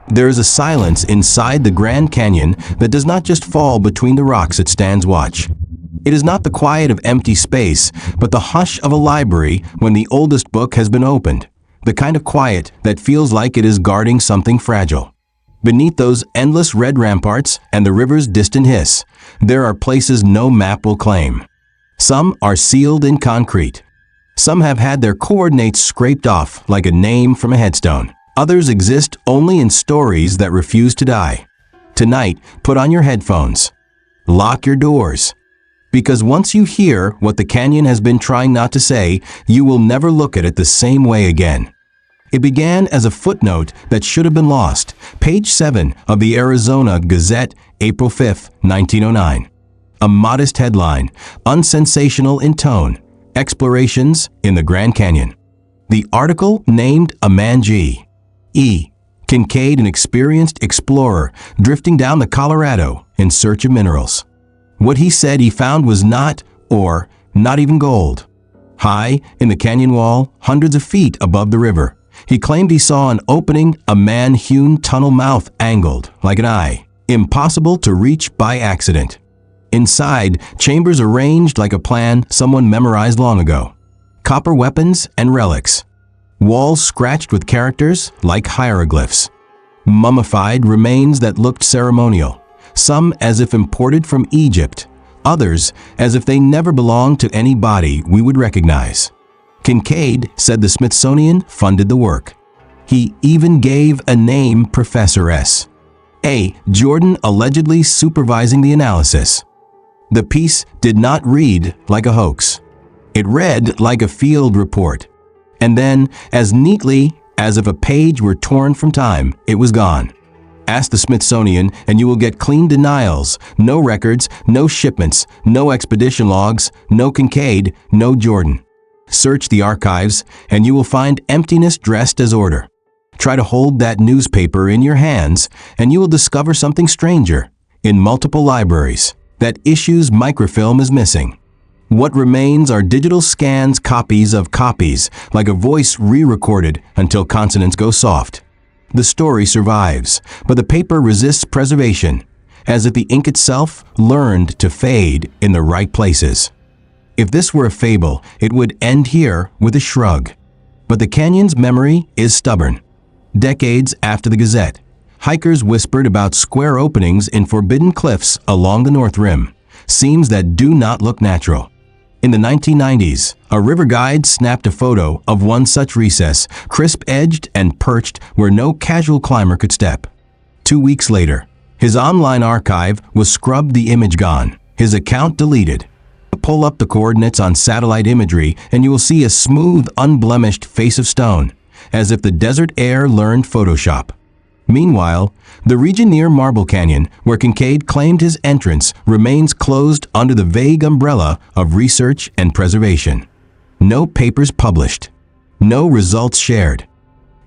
There is a silence inside the Grand Canyon that does not just fall between the rocks it stands watch. It is not the quiet of empty space, but the hush of a library when the oldest book has been opened, the kind of quiet that feels like it is guarding something fragile. Beneath those endless red ramparts and the river's distant hiss, there are places no map will claim. Some are sealed in concrete. Some have had their coordinates scraped off like a name from a headstone. Others exist only in stories that refuse to die. Tonight, put on your headphones. Lock your doors. Because once you hear what the canyon has been trying not to say, you will never look at it the same way again. It began as a footnote that should have been lost. Page 7 of the Arizona Gazette, April 5, 1909. A modest headline, unsensational in tone, explorations in the Grand Canyon. The article named a man G.E. Kincaid, an experienced explorer, drifting down the Colorado in search of minerals. What he said he found was not even gold. High in the canyon wall, hundreds of feet above the river, he claimed he saw an opening, a man-hewn tunnel mouth angled like an eye, impossible to reach by accident. Inside, chambers arranged like a plan someone memorized long ago. Copper weapons and relics. Walls scratched with characters like hieroglyphs. Mummified remains that looked ceremonial, some as if imported from Egypt, others as if they never belonged to any body we would recognize. Kincaid said the Smithsonian funded the work. He even gave a name, Professor S. A. Jordan, allegedly supervising the analysis. The piece did not read like a hoax. It read like a field report. And then, as neatly as if a page were torn from time, it was gone. Ask the Smithsonian and you will get clean denials, no records, no shipments, no expedition logs, no Kincaid, no Jordan. Search the archives and you will find emptiness dressed as order. Try to hold that newspaper in your hands and you will discover something stranger. In multiple libraries, that issue's microfilm is missing. What remains are digital scans, copies of copies, like a voice re-recorded until consonants go soft. The story survives, but the paper resists preservation, as if the ink itself learned to fade in the right places. If this were a fable, it would end here with a shrug. But the canyon's memory is stubborn. Decades after the Gazette, hikers whispered about square openings in forbidden cliffs along the North Rim, seams that do not look natural. In the 1990s, a river guide snapped a photo of one such recess, crisp-edged and perched where no casual climber could step. 2 weeks later, his online archive was scrubbed, the image gone, his account deleted. Pull up the coordinates on satellite imagery and you will see a smooth, unblemished face of stone, as if the desert air learned Photoshop. Meanwhile, the region near Marble Canyon, where Kincaid claimed his entrance, remains closed under the vague umbrella of research and preservation. No papers published. No results shared.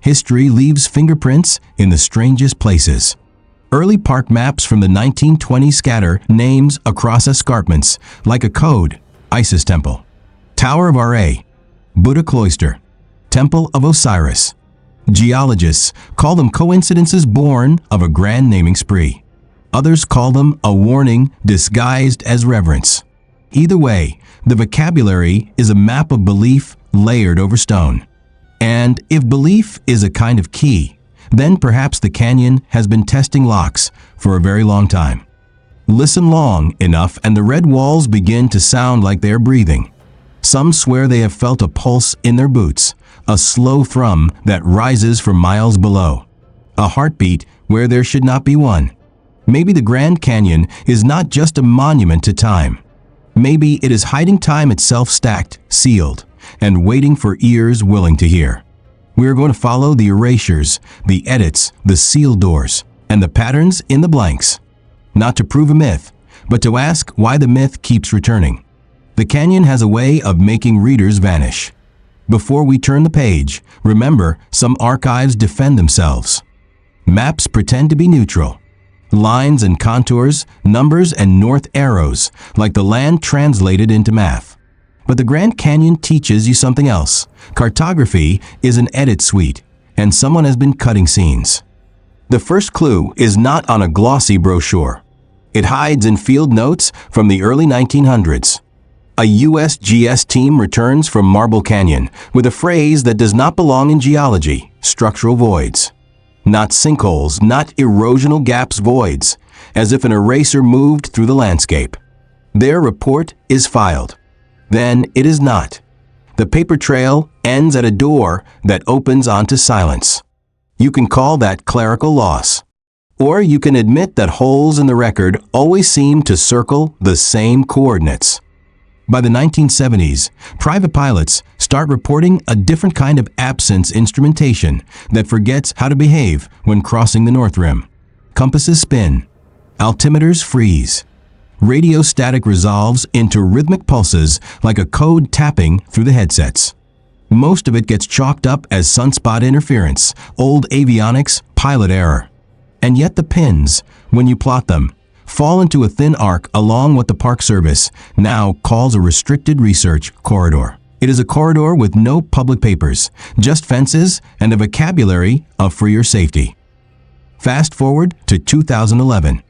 History leaves fingerprints in the strangest places. Early park maps from the 1920s scatter names across escarpments, like a code: Isis Temple, Tower of Ra, Buddha Cloister, Temple of Osiris. Geologists call them coincidences born of a grand naming spree. Others call them a warning disguised as reverence. Either way, the vocabulary is a map of belief layered over stone. And if belief is a kind of key, then perhaps the canyon has been testing locks for a very long time. Listen long enough and the red walls begin to sound like they are breathing. Some swear they have felt a pulse in their boots, a slow thrum that rises from miles below. A heartbeat where there should not be one. Maybe the Grand Canyon is not just a monument to time. Maybe it is hiding time itself, stacked, sealed, and waiting for ears willing to hear. We are going to follow the erasures, the edits, the sealed doors, and the patterns in the blanks. Not to prove a myth, but to ask why the myth keeps returning. The canyon has a way of making readers vanish. Before we turn the page, remember, some archives defend themselves. Maps pretend to be neutral. Lines and contours, numbers and north arrows, like the land translated into math. But the Grand Canyon teaches you something else. Cartography is an edit suite, and someone has been cutting scenes. The first clue is not on a glossy brochure. It hides in field notes from the early 1900s. A USGS team returns from Marble Canyon with a phrase that does not belong in geology: structural voids. Not sinkholes, not erosional gaps, voids, as if an eraser moved through the landscape. Their report is filed. Then it is not. The paper trail ends at a door that opens onto silence. You can call that clerical loss. Or you can admit that holes in the record always seem to circle the same coordinates. By the 1970s, private pilots start reporting a different kind of absence instrumentation that forgets how to behave when crossing the North Rim. Compasses spin. Altimeters freeze. Radio static resolves into rhythmic pulses like a code tapping through the headsets. Most of it gets chalked up as sunspot interference, old avionics, pilot error. And yet the pins, when you plot them, fall into a thin arc along what the Park Service now calls a restricted research corridor. It is a corridor with no public papers, just fences and a vocabulary of for your safety. Fast forward to 2011.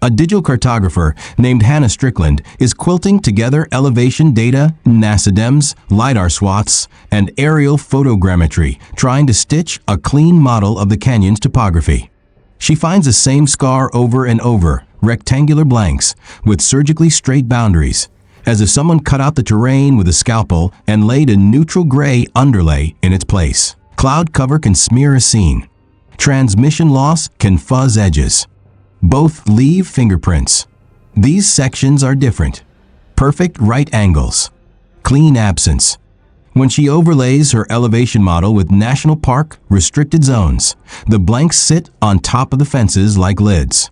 A digital cartographer named Hannah Strickland is quilting together elevation data, NASA DEMS, LiDAR swaths, and aerial photogrammetry, trying to stitch a clean model of the canyon's topography. She finds the same scar over and over, rectangular blanks with surgically straight boundaries, as if someone cut out the terrain with a scalpel and laid a neutral gray underlay in its place. Cloud cover can smear a scene. Transmission loss can fuzz edges. Both leave fingerprints. These sections are different. Perfect right angles. Clean absence. When she overlays her elevation model with national park restricted zones, the blanks sit on top of the fences like lids.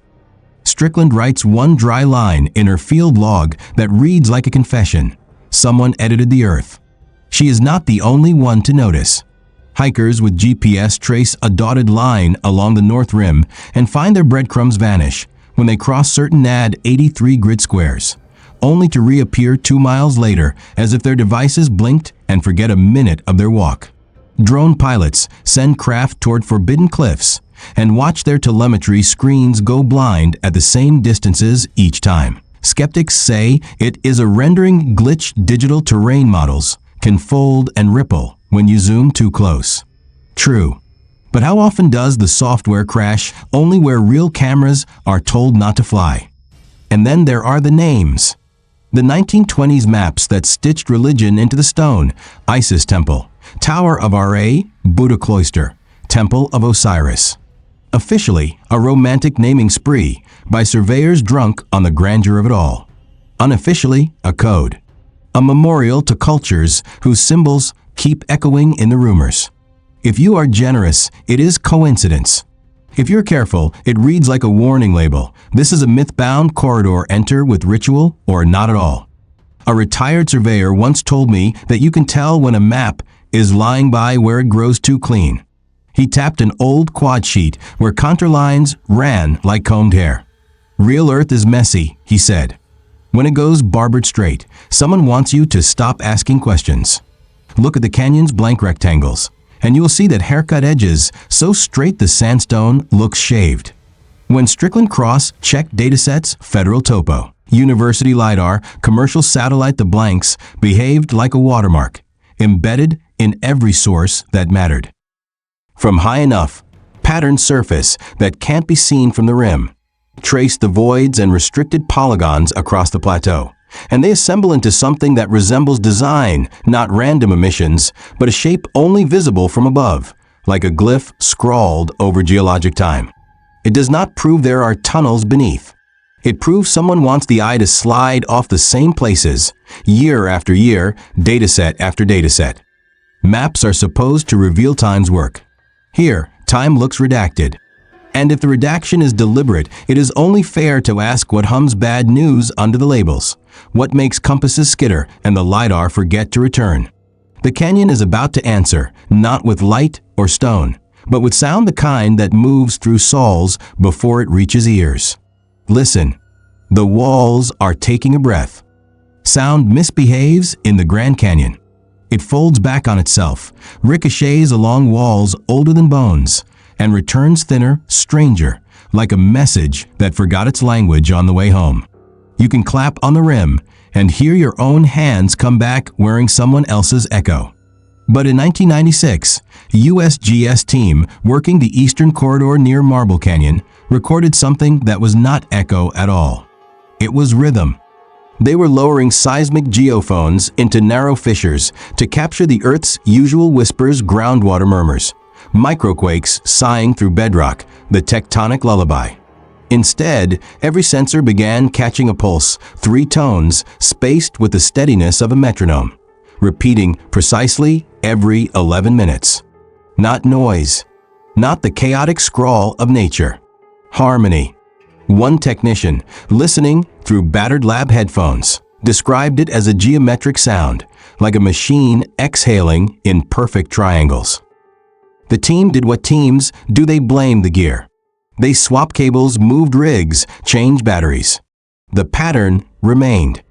Strickland writes one dry line in her field log that reads like a confession. Someone edited the earth. She is not the only one to notice. Hikers with GPS trace a dotted line along the North Rim and find their breadcrumbs vanish when they cross certain NAD 83 grid squares, only to reappear 2 miles later as if their devices blinked and forget a minute of their walk. Drone pilots send craft toward forbidden cliffs and watch their telemetry screens go blind at the same distances each time. Skeptics say it is a rendering glitch. Digital terrain models can fold and ripple when you zoom too close. True. But how often does the software crash only where real cameras are told not to fly? And then there are the names. The 1920s maps that stitched religion into the stone: Isis Temple, Tower of Ra, Buddha Cloister, Temple of Osiris. Officially, a romantic naming spree by surveyors drunk on the grandeur of it all. Unofficially, a code. A memorial to cultures whose symbols keep echoing in the rumors. If you are generous, it is coincidence. If you're careful, it reads like a warning label. This is a myth-bound corridor. Enter with ritual or not at all. A retired surveyor once told me that you can tell when a map is lying by where it grows too clean. He tapped an old quad sheet where contour lines ran like combed hair. Real Earth is messy, he said. When it goes barbered straight, someone wants you to stop asking questions. Look at the canyon's blank rectangles, and you will see that haircut edges so straight the sandstone looks shaved. When Strickland Cross checked datasets, federal topo, university LiDAR, commercial satellite, the blanks behaved like a watermark, embedded in every source that mattered. From high enough, patterned surface that can't be seen from the rim. Trace the voids and restricted polygons across the plateau, and they assemble into something that resembles design, not random emissions, but a shape only visible from above, like a glyph scrawled over geologic time. It does not prove there are tunnels beneath. It proves someone wants the eye to slide off the same places, year after year, dataset after dataset. Maps are supposed to reveal time's work. Here, time looks redacted. And if the redaction is deliberate, it is only fair to ask what hums bad news under the labels. What makes compasses skitter and the LiDAR forget to return? The canyon is about to answer, not with light or stone, but with sound, the kind that moves through soles before it reaches ears. Listen. The walls are taking a breath. Sound misbehaves in the Grand Canyon. It folds back on itself, ricochets along walls older than bones, and returns thinner, stranger, like a message that forgot its language on the way home. You can clap on the rim and hear your own hands come back wearing someone else's echo. But in 1996, a USGS team working the eastern corridor near Marble Canyon recorded something that was not echo at all. It was rhythm. They were lowering seismic geophones into narrow fissures to capture the Earth's usual whispers, groundwater murmurs, microquakes sighing through bedrock, the tectonic lullaby. Instead, every sensor began catching a pulse, 3 tones spaced with the steadiness of a metronome, repeating precisely every 11 minutes. Not noise, not the chaotic scrawl of nature. Harmony. One technician, listening through battered lab headphones, described it as a geometric sound, like a machine exhaling in perfect triangles. The team did what teams do. They blamed the gear. They swapped cables, moved rigs, changed batteries. The pattern remained.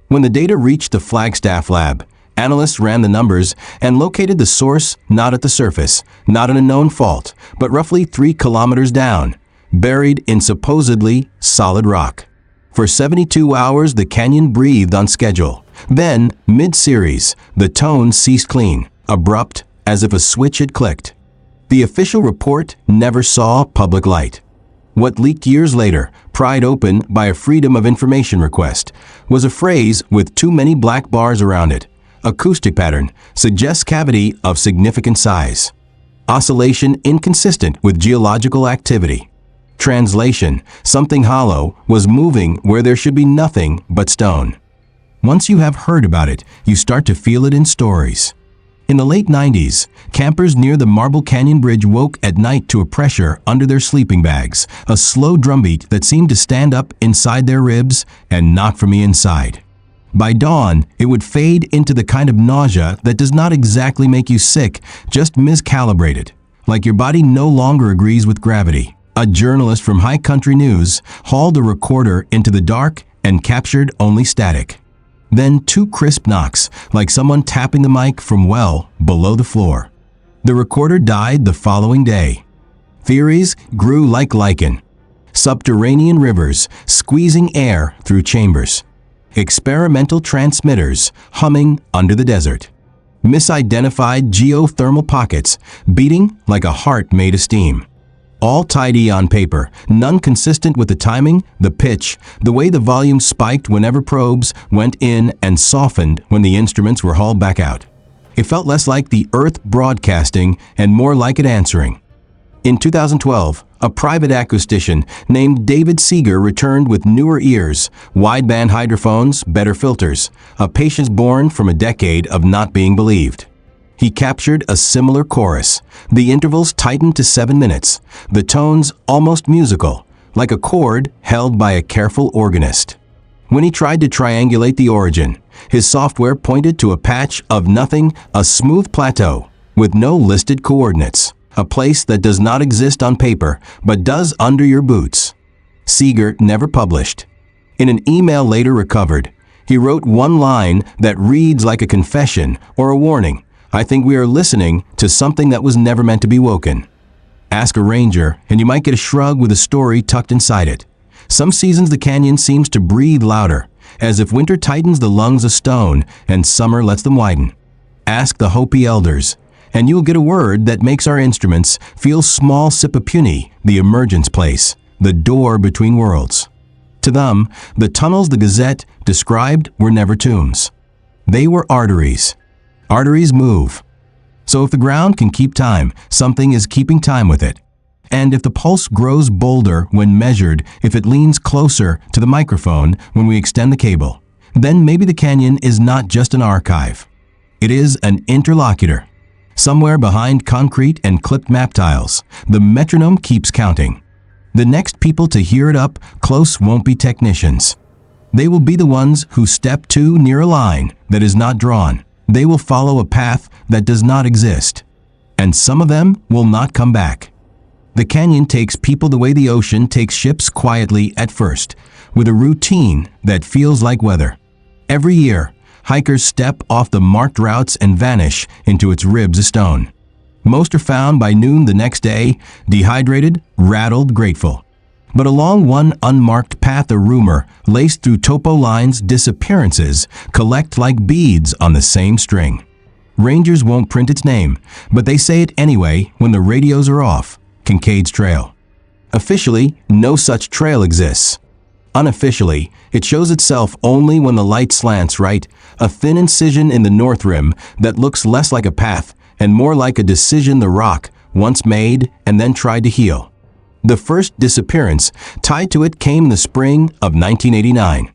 When the data reached the Flagstaff lab, analysts ran the numbers and located the source not at the surface, not in a known fault, but roughly 3 kilometers down, buried in supposedly solid rock. For 72 hours, the canyon breathed on schedule. Then, mid-series, the tone ceased clean, abrupt, as if a switch had clicked. The official report never saw public light. What leaked years later, pried open by a Freedom of Information request, was a phrase with too many black bars around it. Acoustic pattern suggests cavity of significant size. Oscillation inconsistent with geological activity. Translation, something hollow was moving where there should be nothing but stone. Once you have heard about it, you start to feel it in stories. In the late 90s, campers near the Marble Canyon Bridge woke at night to a pressure under their sleeping bags, a slow drumbeat that seemed to stand up inside their ribs and knock from the inside. By dawn, it would fade into the kind of nausea that does not exactly make you sick, just miscalibrated, like your body no longer agrees with gravity. A journalist from High Country News hauled a recorder into the dark and captured only static. Then 2 crisp knocks, like someone tapping the mic from well below the floor. The recorder died the following day. Theories grew like lichen. Subterranean rivers squeezing air through chambers. Experimental transmitters humming under the desert. Misidentified geothermal pockets beating like a heart made of steam. All tidy on paper, none consistent with the timing, the pitch, the way the volume spiked whenever probes went in and softened when the instruments were hauled back out. It felt less like the Earth broadcasting and more like it answering. In 2012, a private acoustician named David Seeger returned with newer ears, wideband hydrophones, better filters, a patience born from a decade of not being believed. He captured a similar chorus. The intervals tightened to 7 minutes, the tones almost musical, like a chord held by a careful organist. When he tried to triangulate the origin, his software pointed to a patch of nothing, a smooth plateau with no listed coordinates, a place that does not exist on paper but does under your boots. Seeger never published. In an email later recovered, he wrote one line that reads like a confession or a warning. I think we are listening to something that was never meant to be woken. Ask a ranger, and you might get a shrug with a story tucked inside it. Some seasons the canyon seems to breathe louder, as if winter tightens the lungs of stone and summer lets them widen. Ask the Hopi elders, and you'll get a word that makes our instruments feel small Sipapuni, the emergence place, the door between worlds. To them, the tunnels the Gazette described were never tombs. They were arteries. Arteries move. So if the ground can keep time, something is keeping time with it. And if the pulse grows bolder when measured, if it leans closer to the microphone when we extend the cable, then maybe the canyon is not just an archive. It is an interlocutor. Somewhere behind concrete and clipped map tiles, the metronome keeps counting. The next people to hear it up close won't be technicians. They will be the ones who step too near a line that is not drawn. They will follow a path that does not exist. And some of them will not come back. The canyon takes people the way the ocean takes ships, quietly at first, with a routine that feels like weather. Every year, hikers step off the marked routes and vanish into its ribs of stone. Most are found by noon the next day, dehydrated, rattled, grateful. But along one unmarked path of rumor, laced through topo lines, disappearances collect like beads on the same string. Rangers won't print its name, but they say it anyway when the radios are off. Kincaid's Trail. Officially, no such trail exists. Unofficially, it shows itself only when the light slants right, a thin incision in the north rim that looks less like a path and more like a decision the rock once made and then tried to heal. The first disappearance tied to it came in the spring of 1989.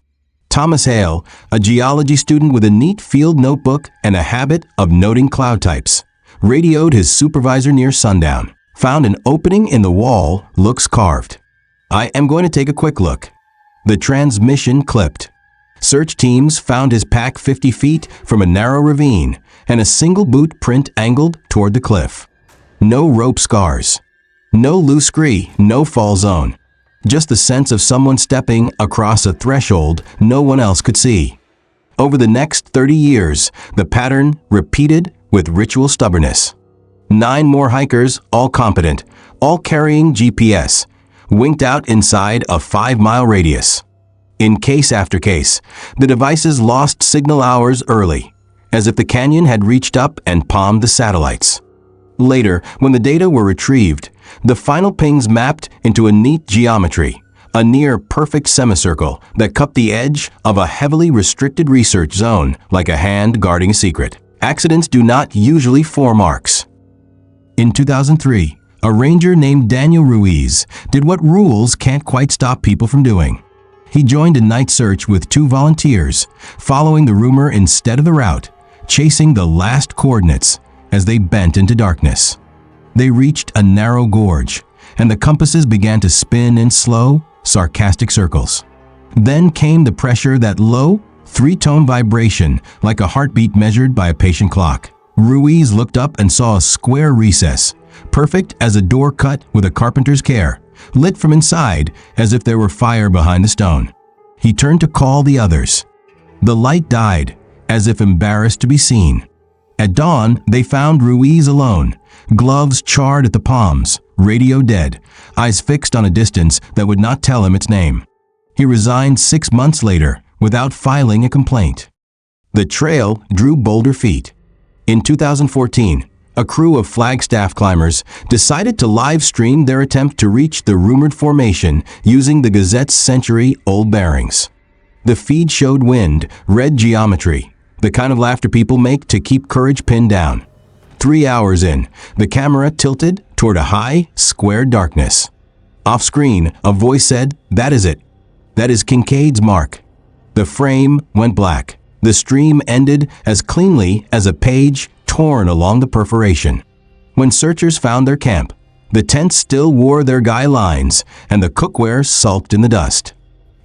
Thomas Hale, a geology student with a neat field notebook and a habit of noting cloud types, radioed his supervisor near sundown. Found an opening in the wall, looks carved. I am going to take a quick look. The transmission clipped. Search teams found his pack 50 feet from a narrow ravine and a single boot print angled toward the cliff. No rope scars. No loose scree, no fall zone. Just the sense of someone stepping across a threshold no one else could see. Over the next 30 years, the pattern repeated with ritual stubbornness. 9 more hikers, all competent, all carrying GPS, winked out inside a 5-mile radius. In case after case, the devices lost signal hours early, as if the canyon had reached up and palmed the satellites. Later, when the data were retrieved, the final pings mapped into a neat geometry, a near-perfect semicircle that cupped the edge of a heavily restricted research zone like a hand guarding a secret. Accidents do not usually form arcs. In 2003, a ranger named Daniel Ruiz did what rules can't quite stop people from doing. He joined a night search with 2 volunteers, following the rumor instead of the route, chasing the last coordinates as they bent into darkness. They reached a narrow gorge, and the compasses began to spin in slow, sarcastic circles. Then came the pressure, that low, 3-tone vibration like a heartbeat measured by a patient clock. Ruiz looked up and saw a square recess, perfect as a door cut with a carpenter's care, lit from inside as if there were fire behind the stone. He turned to call the others. The light died, as if embarrassed to be seen. At dawn, they found Ruiz alone, gloves charred at the palms, radio dead, eyes fixed on a distance that would not tell him its name. He resigned 6 months later without filing a complaint. The trail drew bolder feet. In 2014, a crew of Flagstaff climbers decided to live stream their attempt to reach the rumored formation using the Gazette's century-old bearings. The feed showed wind, red geometry, the kind of laughter people make to keep courage pinned down. 3 hours in, the camera tilted toward a high, square darkness. Off-screen, a voice said, "That is it. That is Kincaid's mark." The frame went black. The stream ended as cleanly as a page torn along the perforation. When searchers found their camp, the tents still wore their guy lines and the cookware sulked in the dust.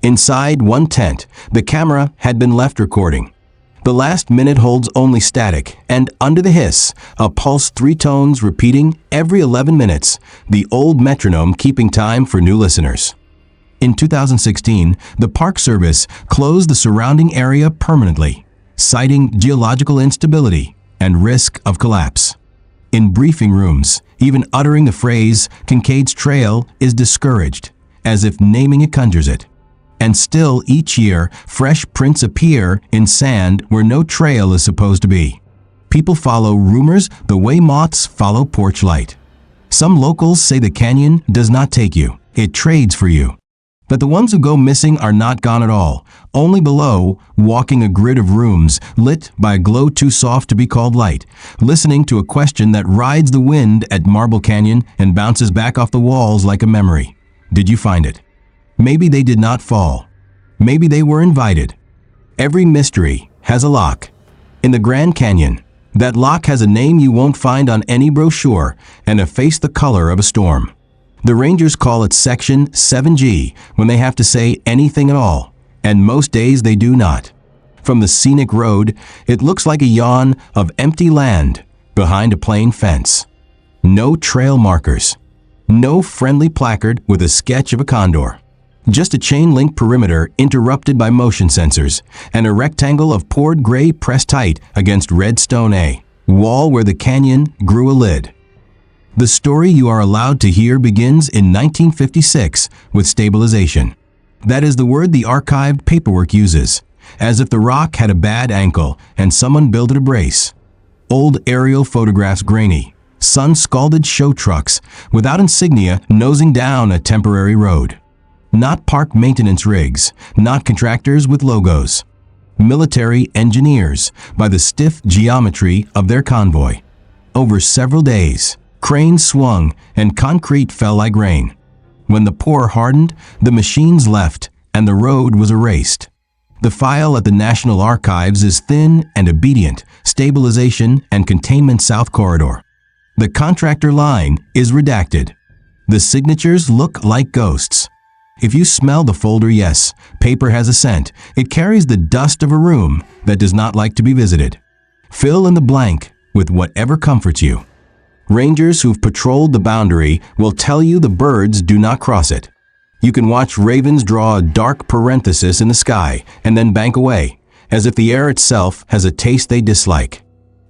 Inside one tent, the camera had been left recording. The last minute holds only static, and under the hiss, a pulse 3 tones repeating every 11 minutes, the old metronome keeping time for new listeners. In 2016, the Park Service closed the surrounding area permanently, citing geological instability and risk of collapse. In briefing rooms, even uttering the phrase "Kincaid's Trail" is discouraged, as if naming it conjures it. And still, each year, fresh prints appear in sand where no trail is supposed to be. People follow rumors the way moths follow porch light. Some locals say the canyon does not take you, it trades for you. But the ones who go missing are not gone at all, only below, walking a grid of rooms lit by a glow too soft to be called light, listening to a question that rides the wind at Marble Canyon and bounces back off the walls like a memory. Did you find it? Maybe they did not fall. Maybe they were invited. Every mystery has a lock. In the Grand Canyon, that lock has a name you won't find on any brochure and a face the color of a storm. The Rangers call it Section 7G when they have to say anything at all, and most days they do not. From the scenic road, it looks like a yawn of empty land behind a plain fence. No trail markers. No friendly placard with a sketch of a condor. Just a chain-link perimeter interrupted by motion sensors and a rectangle of poured gray pressed tight against red stone A wall where the canyon grew a lid. The story you are allowed to hear begins in 1956 with stabilization. That is the word the archived paperwork uses, as if the rock had a bad ankle and someone built it a brace. Old aerial photographs grainy, sun-scalded show trucks without insignia nosing down a temporary road. Not park maintenance rigs, not contractors with logos. Military engineers by the stiff geometry of their convoy. Over several days, cranes swung and concrete fell like rain. When the pour hardened, the machines left and the road was erased. The file at the National Archives is thin and obedient, stabilization and containment south corridor. The contractor line is redacted. The signatures look like ghosts. If you smell the folder, yes, paper has a scent. It carries the dust of a room that does not like to be visited. Fill in the blank with whatever comforts you. Rangers who've patrolled the boundary will tell you the birds do not cross it. You can watch ravens draw a dark parenthesis in the sky and then bank away, as if the air itself has a taste they dislike.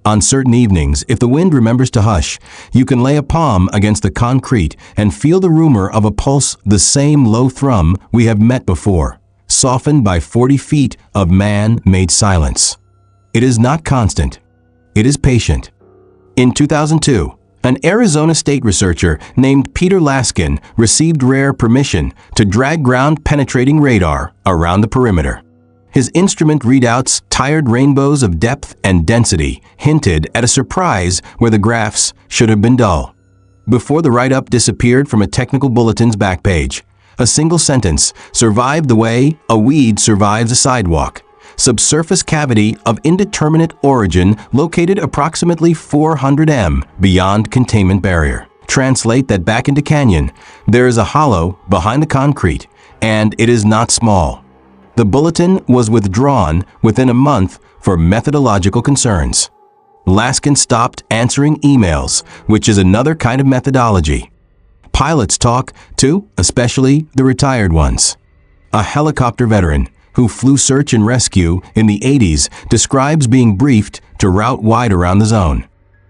On certain evenings, if the wind remembers to hush, you can lay a palm against the concrete and feel the rumor of a pulse, the same low thrum we have met before, softened by 40 feet of man-made silence. It is not constant. It is patient. In 2002, an Arizona state researcher named Peter Laskin received rare permission to drag ground-penetrating radar around the perimeter. His instrument readouts tired rainbows of depth and density hinted at a surprise where the graphs should have been dull. Before the write-up disappeared from a technical bulletin's back page, a single sentence survived the way a weed survives a sidewalk. Subsurface cavity of indeterminate origin located approximately 400 m beyond containment barrier. Translate that back into canyon. There is a hollow behind the concrete, and it is not small. The bulletin was withdrawn within a month for methodological concerns. Laskin stopped answering emails, which is another kind of methodology. Pilots talk, too, especially the retired ones. A helicopter veteran who flew search and rescue in the 80s describes being briefed to route wide around the zone.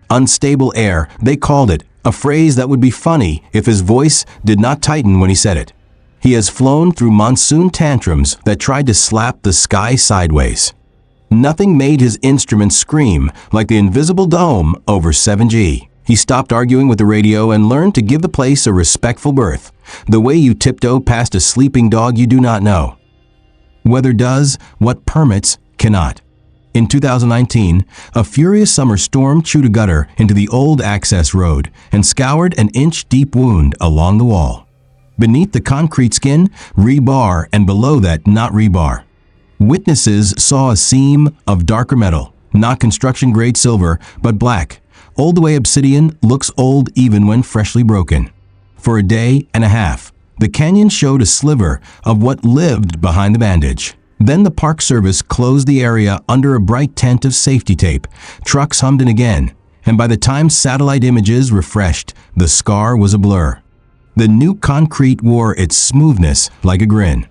Unstable air, they called it, a phrase that would be funny if his voice did not tighten when he said it. He has flown through monsoon tantrums that tried to slap the sky sideways. Nothing made his instruments scream like the invisible dome over 7G. He stopped arguing with the radio and learned to give the place a respectful berth, the way you tiptoe past a sleeping dog you do not know. Weather does what permits cannot. In 2019, a furious summer storm chewed a gutter into the old access road and scoured an inch-deep wound along the wall. Beneath the concrete skin, rebar, and below that, not rebar. Witnesses saw a seam of darker metal, not construction-grade silver, but black. Old the way obsidian looks old even when freshly broken. For a day and a half, the canyon showed a sliver of what lived behind the bandage. Then the Park Service closed the area under a bright tent of safety tape. Trucks hummed in again, and by the time satellite images refreshed, the scar was a blur. The new concrete wore its smoothness like a grin.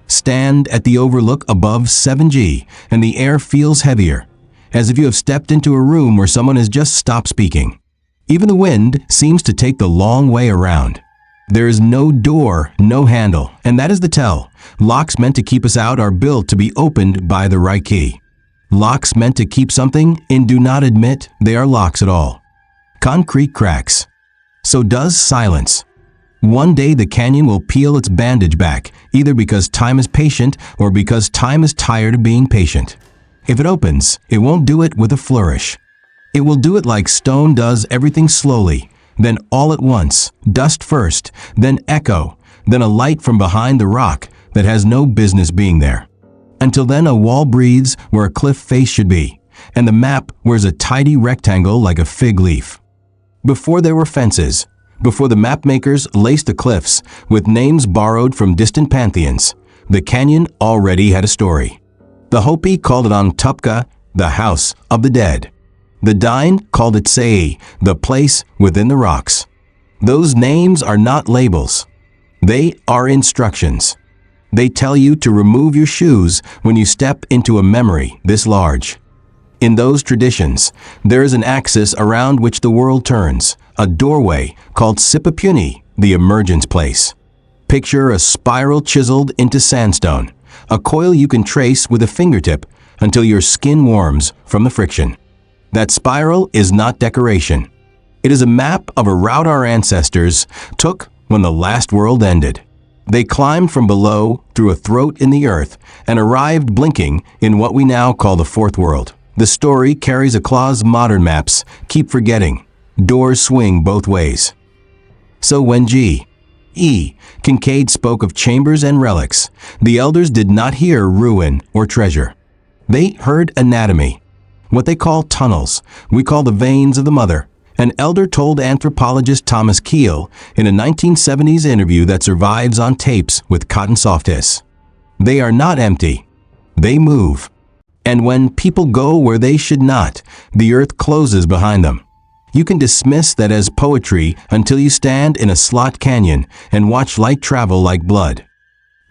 Stand at the overlook above 7G, and the air feels heavier, as if you have stepped into a room where someone has just stopped speaking. Even the wind seems to take the long way around. There is no door, no handle, and that is the tell. Locks meant to keep us out are built to be opened by the right key. Locks meant to keep something in do not admit they are locks at all. Concrete cracks. So does silence. One day the canyon will peel its bandage back, either because time is patient or because time is tired of being patient. If it opens, it won't do it with a flourish. It will do it like stone does everything slowly, then all at once, dust first, then echo, then a light from behind the rock that has no business being there. Until then a wall breathes where a cliff face should be, and the map wears a tidy rectangle like a fig leaf. Before there were fences, before the map makers laced the cliffs with names borrowed from distant pantheons, the canyon already had a story. The Hopi called it Antupka, the house of the dead. The Dine called it Sei, the place within the rocks. Those names are not labels. They are instructions. They tell you to remove your shoes when you step into a memory this large. In those traditions, there is an axis around which the world turns, a doorway called Sipapuni, the emergence place. Picture a spiral chiseled into sandstone, a coil you can trace with a fingertip until your skin warms from the friction. That spiral is not decoration. It is a map of a route our ancestors took when the last world ended. They climbed from below through a throat in the earth and arrived blinking in what we now call the fourth world. The story carries a clause modern maps keep forgetting. Doors swing both ways. So when Kincaid spoke of chambers and relics, the elders did not hear ruin or treasure. They heard anatomy. What they call tunnels, we call the veins of the mother. An elder told anthropologist Thomas Keel in a 1970s interview that survives on tapes with Cotton Softis. They are not empty. They move. And when people go where they should not, the earth closes behind them. You can dismiss that as poetry until you stand in a slot canyon and watch light travel like blood.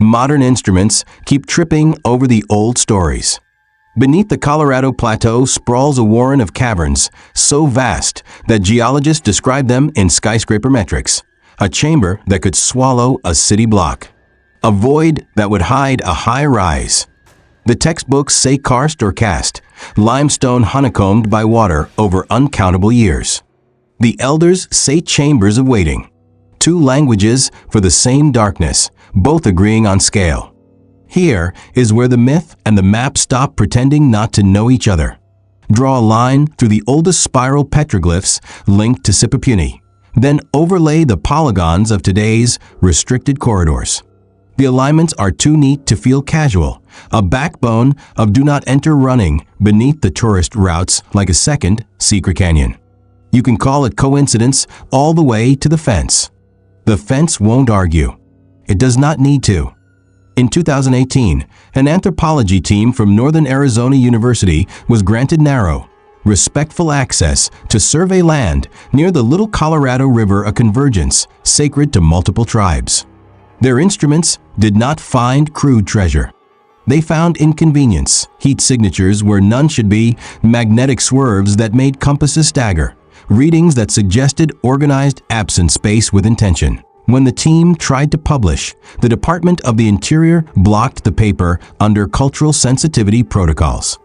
Modern instruments keep tripping over the old stories. Beneath the Colorado Plateau sprawls a warren of caverns, so vast that geologists describe them in skyscraper metrics. A chamber that could swallow a city block. A void that would hide a high rise. The textbooks say karst or cast, limestone honeycombed by water over uncountable years. The elders say chambers of waiting. Two languages for the same darkness, both agreeing on scale. Here is where the myth and the map stop pretending not to know each other. Draw a line through the oldest spiral petroglyphs linked to Sipapuni. Then overlay the polygons of today's restricted corridors. The alignments are too neat to feel casual, a backbone of do not enter running beneath the tourist routes like a second secret canyon. You can call it coincidence all the way to the fence. The fence won't argue. It does not need to. In 2018, an anthropology team from Northern Arizona University was granted narrow, respectful access to survey land near the Little Colorado River, a convergence sacred to multiple tribes. Their instruments did not find crude treasure. They found inconvenience, heat signatures where none should be, magnetic swerves that made compasses stagger, readings that suggested organized absent space with intention. When the team tried to publish, the Department of the Interior blocked the paper under cultural sensitivity protocols.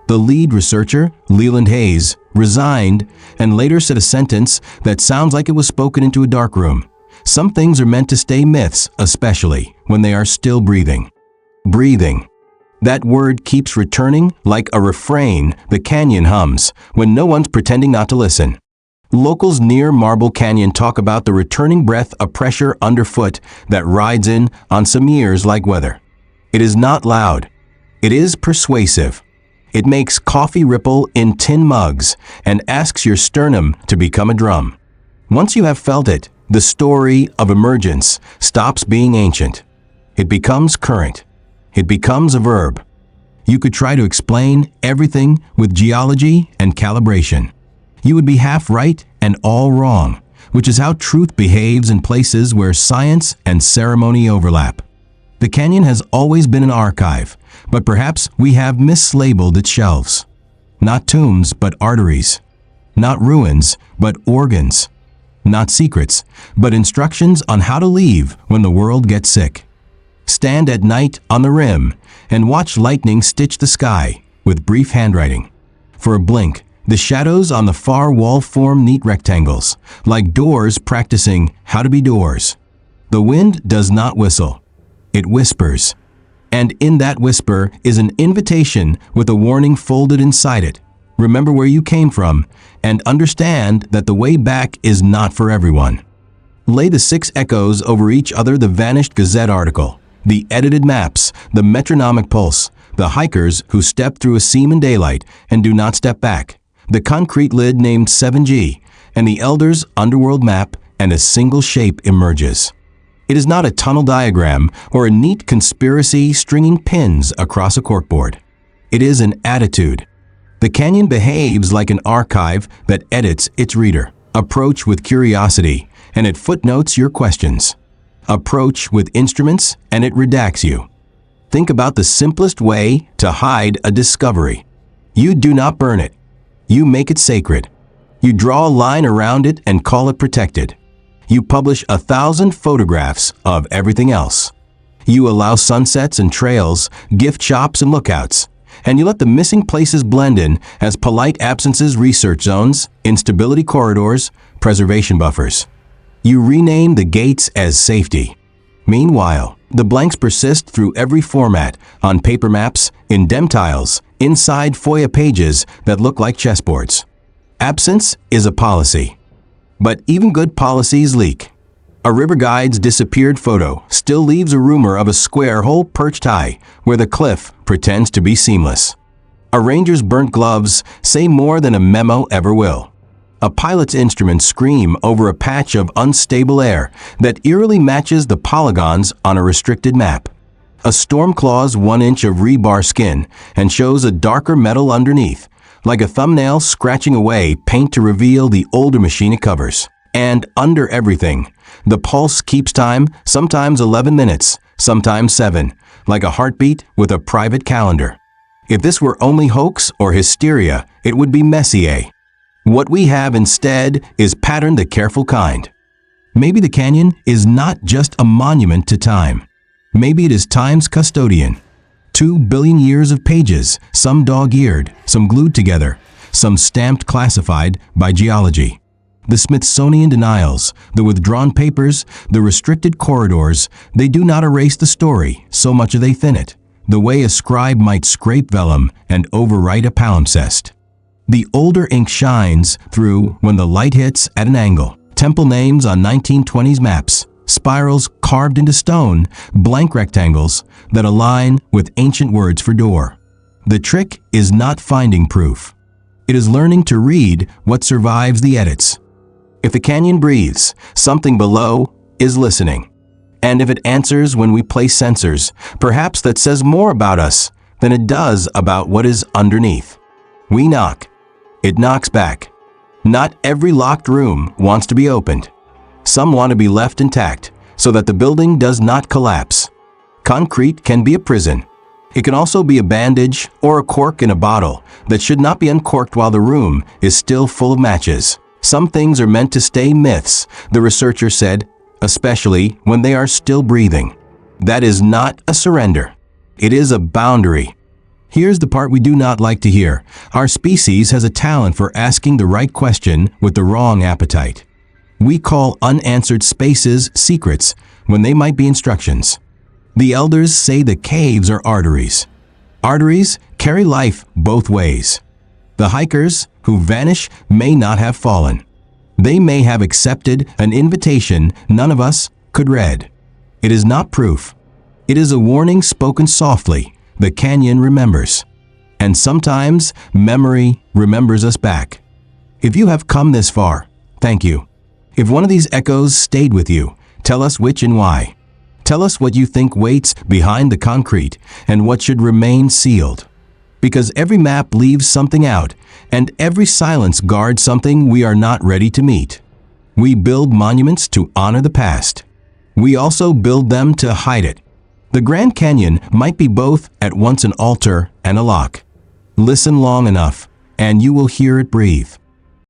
The lead researcher, Leland Hayes, resigned and later said a sentence that sounds like it was spoken into a dark room. Some things are meant to stay myths, especially when they are still breathing. Breathing. That word keeps returning like a refrain the canyon hums when no one's pretending not to listen. Locals near Marble Canyon talk about the returning breath of pressure underfoot that rides in on some years like weather. It is not loud. It is persuasive. It makes coffee ripple in tin mugs and asks your sternum to become a drum. Once you have felt it, the story of emergence stops being ancient. It becomes current. It becomes a verb. You could try to explain everything with geology and calibration. You would be half right and all wrong, which is how truth behaves in places where science and ceremony overlap. The canyon has always been an archive, but perhaps we have mislabeled its shelves. Not tombs, but arteries. Not ruins, but organs. Not secrets, but instructions on how to leave when the world gets sick. Stand at night on the rim and watch lightning stitch the sky with brief handwriting. For a blink, the shadows on the far wall form neat rectangles, like doors practicing how to be doors. The wind does not whistle. It whispers. And in that whisper is an invitation with a warning folded inside it. Remember where you came from and understand that the way back is not for everyone. Lay the 6 echoes over each other: the vanished Gazette article, the edited maps, the metronomic pulse, the hikers who step through a seam in daylight and do not step back, the concrete lid named 7G, and the elders' underworld map, and a single shape emerges. It is not a tunnel diagram or a neat conspiracy stringing pins across a corkboard. It is an attitude. The canyon behaves like an archive that edits its reader. Approach with curiosity, and it footnotes your questions. Approach with instruments, and it redacts you. Think about the simplest way to hide a discovery. You do not burn it. You make it sacred. You draw a line around it and call it protected. You publish 1,000 photographs of everything else. You allow sunsets and trails, gift shops and lookouts, and you let the missing places blend in as polite absences, research zones, instability corridors, preservation buffers. You rename the gates as safety. Meanwhile, the blanks persist through every format, on paper maps, in dem tiles, inside FOIA pages that look like chessboards. Absence is a policy. But even good policies leak. A river guide's disappeared photo still leaves a rumor of a square hole perched high where the cliff pretends to be seamless. A ranger's burnt gloves say more than a memo ever will. A pilot's instruments scream over a patch of unstable air that eerily matches the polygons on a restricted map. A storm claws 1 inch of rebar skin and shows a darker metal underneath, like a thumbnail scratching away paint to reveal the older machine it covers. And under everything, the pulse keeps time, sometimes 11 minutes, sometimes 7, like a heartbeat with a private calendar. If this were only hoax or hysteria, it would be Messier. What we have instead is pattern the careful kind. Maybe the canyon is not just a monument to time. Maybe it is time's custodian. 2 billion years of pages, some dog-eared, some glued together, some stamped classified by geology. The Smithsonian denials, the withdrawn papers, the restricted corridors, they do not erase the story, so much do they thin it, the way a scribe might scrape vellum and overwrite a palimpsest. The older ink shines through when the light hits at an angle. Temple names on 1920s maps, spirals carved into stone, blank rectangles that align with ancient words for door. The trick is not finding proof. It is learning to read what survives the edits. If the canyon breathes, something below is listening. And if it answers when we place sensors, perhaps that says more about us than it does about what is underneath. We knock. It knocks back. Not every locked room wants to be opened. Some want to be left intact so that the building does not collapse. Concrete can be a prison. It can also be a bandage or a cork in a bottle that should not be uncorked while the room is still full of matches. Some things are meant to stay myths, the researcher said, especially when they are still breathing. That is not a surrender. It is a boundary. Here's the part we do not like to hear. Our species has a talent for asking the right question with the wrong appetite. We call unanswered spaces secrets when they might be instructions. The elders say the caves are arteries. Arteries carry life both ways. The hikers who vanish may not have fallen. They may have accepted an invitation none of us could read. It is not proof. It is a warning spoken softly. The canyon remembers. And sometimes memory remembers us back. If you have come this far, thank you. If one of these echoes stayed with you, tell us which and why. Tell us what you think waits behind the concrete and what should remain sealed. Because every map leaves something out, and every silence guards something we are not ready to meet. We build monuments to honor the past. We also build them to hide it. The Grand Canyon might be both at once an altar and a lock. Listen long enough, and you will hear it breathe.